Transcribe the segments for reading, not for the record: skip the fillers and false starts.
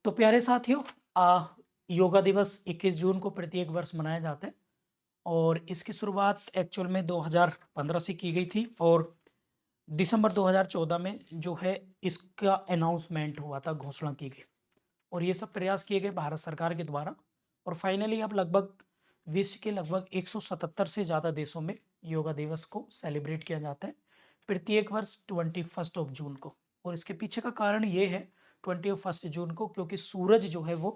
तो प्यारे साथियों, योगा दिवस 21 जून को प्रत्येक वर्ष मनाया जाता है और इसकी शुरुआत एक्चुअल में 2015 से की गई थी और दिसंबर 2014 में जो है इसका अनाउंसमेंट हुआ था, घोषणा की गई और ये सब प्रयास किए गए भारत सरकार के द्वारा और फाइनली अब लगभग विश्व के लगभग 177 से ज़्यादा देशों में योगा दिवस को सेलिब्रेट किया जाता है प्रत्येक वर्ष 21 ऑफ जून को। और इसके पीछे का कारण ये है 21 जून को, क्योंकि सूरज जो है वो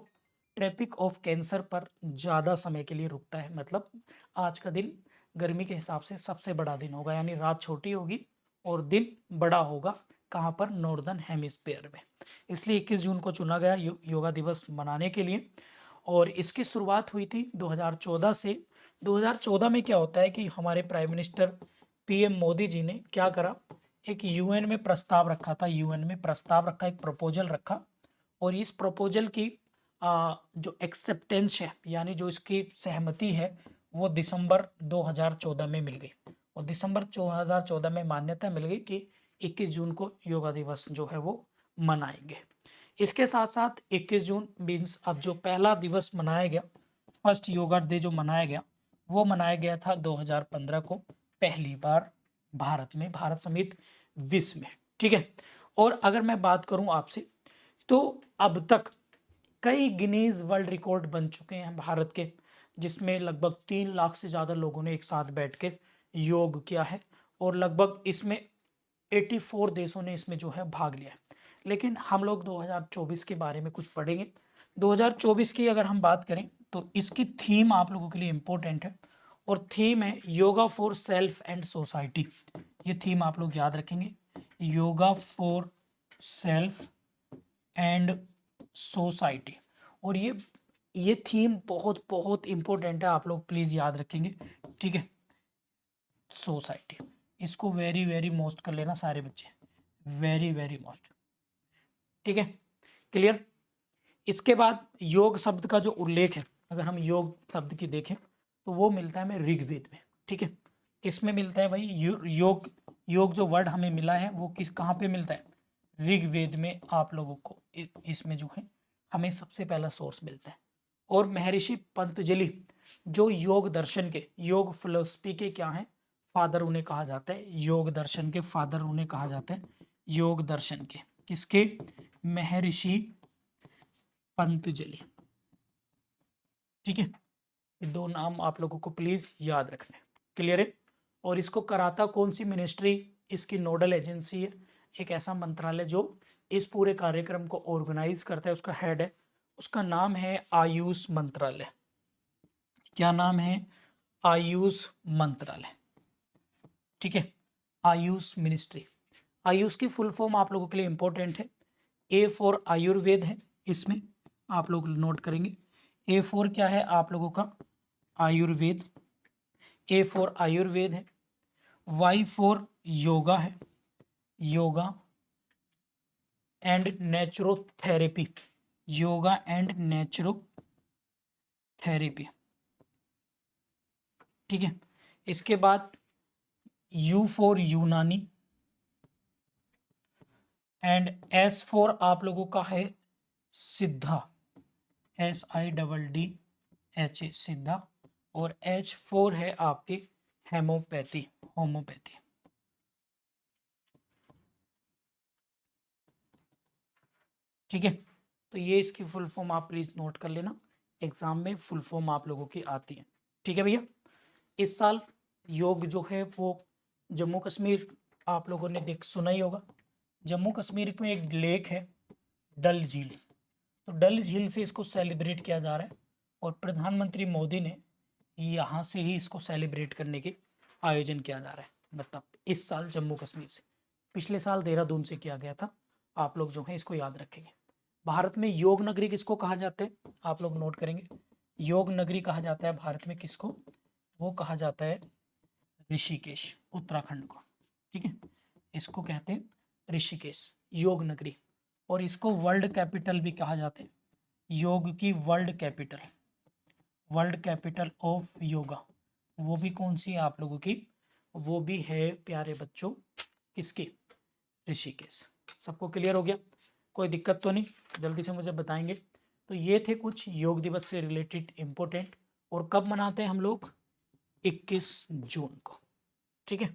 ट्रैपिक ऑफ कैंसर पर ज़्यादा समय के लिए रुकता है। मतलब आज का दिन गर्मी के हिसाब से सबसे बड़ा दिन होगा, यानी रात छोटी होगी और दिन बड़ा होगा। कहाँ पर? नॉर्दर्न हेमिस्फीयर में। इसलिए 21 जून को चुना गया योगा दिवस मनाने के लिए और इसकी शुरुआत हुई थी 2014 से। 2014 में क्या होता है कि हमारे prime minister PM Modi ji ने क्या करा, एक यूएन में प्रस्ताव रखा था, यूएन में प्रस्ताव रखा, एक प्रपोजल रखा और इस प्रपोजल की जो एक्सेप्टेंस है, यानी जो इसकी सहमति है, वो दिसंबर 2014 में मिल गई और दिसंबर 2014 में मान्यता मिल गई कि 21 जून को योगा दिवस जो है वो मनाएंगे। इसके साथ साथ 21 जून मीन्स अब जो पहला दिवस मनाया गया, फर्स्ट योगा डे जो मनाया गया, वो मनाया गया था 2015 को पहली बार भारत में, भारत समेत विश्व में। ठीक है। और अगर मैं बात करूं आपसे, तो अब तक कई गिनीज वर्ल्ड रिकॉर्ड बन चुके हैं भारत के, जिसमें लगभग 3 लाख से ज़्यादा लोगों ने एक साथ बैठ के योग किया है और लगभग इसमें 84 देशों ने इसमें जो है भाग लिया है। लेकिन हम लोग 2024 के बारे में कुछ पढ़ेंगे। 2024 की अगर हम बात करें तो इसकी थीम आप लोगों के लिए इम्पोर्टेंट है और थीम है yoga for self and society. ये थीम आप लोग याद रखेंगे, yoga for self and society. और ये थीम बहुत बहुत इंपॉर्टेंट है, आप लोग प्लीज याद रखेंगे। ठीक है, सोसाइटी, इसको वेरी वेरी मोस्ट कर लेना सारे बच्चे, वेरी वेरी मोस्ट। ठीक है, क्लियर। इसके बाद योग शब्द का जो उल्लेख है, अगर हम योग शब्द की देखें तो वो मिलता है हमें ऋग्वेद में। ठीक है, किस में मिलता है भाई? योग, योग जो वर्ड हमें मिला है वो किस, कहाँ पे मिलता है? ऋग्वेद में आप लोगों को इसमें जो है हमें सबसे पहला सोर्स मिलता है। और महर्षि पतंजलि जो योग दर्शन के, योग फिलोसफी के क्या हैं? फादर उन्हें कहा जाता है, योग दर्शन के फादर उन्हें कहा जाता है, योग दर्शन के किसके? महर्षि पतंजलि। ठीक है, ये दो नाम आप लोगों को प्लीज याद रखना है। क्लियर है। और इसको कराता कौन सी मिनिस्ट्री? इसकी नोडल एजेंसी है, एक ऐसा मंत्रालय जो इस पूरे कार्यक्रम को ऑर्गेनाइज करता है, उसका हेड है, उसका नाम है आयुष मंत्रालय। क्या नाम है? आयुष मंत्रालय। ठीक है, आयुष मिनिस्ट्री। आयुष की फुल फॉर्म आप लोगों के लिए इंपॉर्टेंट है, ए फॉर आयुर्वेद है, इसमें आप लोग नोट करेंगे। ए फॉर क्या है आप लोगों का? आयुर्वेद, ए फॉर आयुर्वेद है। वाई फॉर योगा है, yoga and naturotherapy, yoga and naturotherapy. ठीक है, इसके बाद यू फॉर यूनानी एंड एस फॉर आप लोगों का है सिद्धा, SIDDHA सिद्धा। और H फॉर है आपकी हेमोपैथी, होम्योपैथी। ठीक है, तो ये इसकी फुल फॉर्म आप प्लीज नोट कर लेना, एग्जाम में फुल फॉर्म आप लोगों की आती है। ठीक है भैया। इस साल योग जो है वो जम्मू कश्मीर, आप लोगों ने देख सुना ही होगा, जम्मू कश्मीर में एक लेक है डल झील, तो डल झील से इसको सेलिब्रेट किया जा रहा है और प्रधानमंत्री मोदी ने यहाँ से ही इसको सेलिब्रेट करने के आयोजन किया जा रहा है। मतलब इस साल जम्मू कश्मीर से, पिछले साल देहरादून से किया गया था। आप लोग जो है इसको याद रखेंगे। भारत में योग नगरी किसको कहा जाता है? आप लोग नोट करेंगे, योग नगरी कहा जाता है भारत में किसको? वो कहा जाता है ऋषिकेश, उत्तराखंड को। ठीक है, इसको कहते हैं ऋषिकेश, योग नगरी। और इसको वर्ल्ड कैपिटल भी कहा जाता है, योग की world capital, world capital of yoga. वो भी कौन सी है आप लोगों की? वो भी है प्यारे बच्चों किसकी? ऋषिकेश। सबको क्लियर हो गया? कोई दिक्कत तो नहीं? जल्दी से मुझे बताएँगे। तो ये थे कुछ योग दिवस से रिलेटेड इम्पोर्टेंट। और कब मनाते हैं हम लोग? 21 जून को, ठीक है?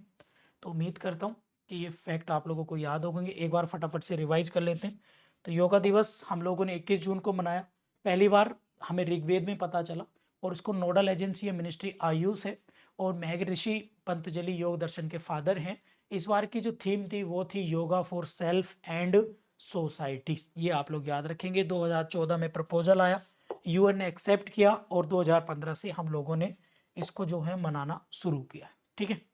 तो उम्मीद करता हूँ कि ये फैक्ट आप लोगों को याद हो होंगे। एक बार फटाफट से रिवाइज़ कर लेते हैं। तो योगा दिवस हम लोगों ने 21 जून को मनाया। पहली बार हमें ऋग्वेद में पता चला और उसको नोडल एजेंसी या मिनिस्ट्री आयुष है और महर्षि पतंजलि योग दर्शन के फादर हैं। इस बार की जो थीम थी वो थी yoga for self and society. ये आप लोग याद रखेंगे। 2014 में प्रपोजल आया, यूएन ने एक्सेप्ट किया और 2015 से हम लोगों ने इसको जो है मनाना शुरू किया, ठीक है?